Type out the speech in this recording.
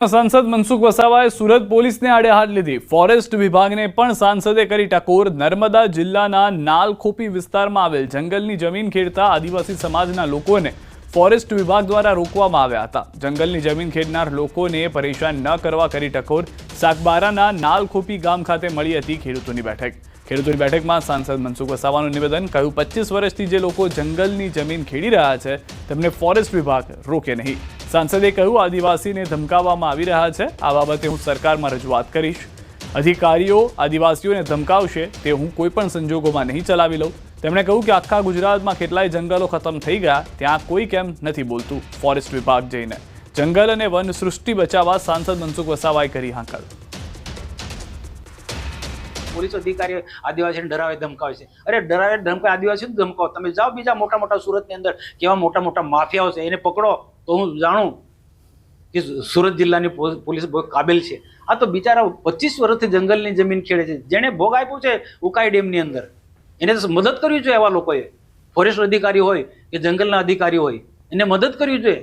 સાંસદ મનસુખ વસાવાએ સુરત પોલીસને આડે હાથ લીધી। ફોરેસ્ટ વિભાગને પણ સાંસદે કરી ટકોર। નર્મદા જિલ્લાના નાલખોપી વિસ્તારમાં આવેલ જંગલની જમીન ખેડતા આદિવાસી સમાજના લોકોને ફોરેસ્ટ વિભાગ દ્વારા રોકવામાં આવ્યા હતા। જંગલની જમીન ખેડનાર લોકોને પરેશાન ન કરવા કરી ટકોર। સાગબારાના નાલખોપી ગામ ખાતે મળી હતી ખેડૂતોની બેઠક। ખેડૂતોની બેઠકમાં સાંસદ મનસુખ વસાવાનું નિવેદન કહ્યું 25 વર્ષથી જે લોકો જંગલની જમીન ખેડી રહ્યા છે તેમને ફોરેસ્ટ વિભાગ રોકે નહીં। સાંસદે કહ્યું આદિવાસીને ધમકાવવામાં આવી રહ્યા છે, આ બાબતે હું સરકારમાં રજૂઆત કરીશ। અધિકારીઓ આદિવાસીઓને ધમકાવશે તે હું કોઈ પણ સંજોગોમાં નહીં ચલાવી લઉં। તેમણે કહ્યું કે આખા ગુજરાતમાં કેટલાય જંગલો ખતમ થઈ ગયા, ત્યાં કોઈ કેમ નથી બોલતું। ફોરેસ્ટ વિભાગ જઈને જંગલ અને વન સૃષ્ટિ બચાવવા સાંસદ મનસુખ વસાવાએ કરી હાંકલ। પોલીસ અધિકારી આદિવાસીને ડરાવે ધમકાવે છે। અરે ડરાવે ધમકાવે આદિવાસીને ધમકાવો, તમે જાઓ બીજા મોટા મોટા સુરતની અંદર કેવા મોટા મોટા માફિયાઓ છે એને પકડો તો હું જાણું કે સુરત જિલ્લાની પોલીસ બહુ કાબિલ છે। આ તો બિચારા 25 વર્ષથી જંગલની જમીન ખેડે છે, જેણે ભોગ આપ્યો છે ઉકાઈ ડેમની અંદર, એને તો મદદ કરવી જોઈએ। એવા લોકોએ ફોરેસ્ટ અધિકારી હોય કે જંગલના અધિકારી હોય એને મદદ કરવી જોઈએ।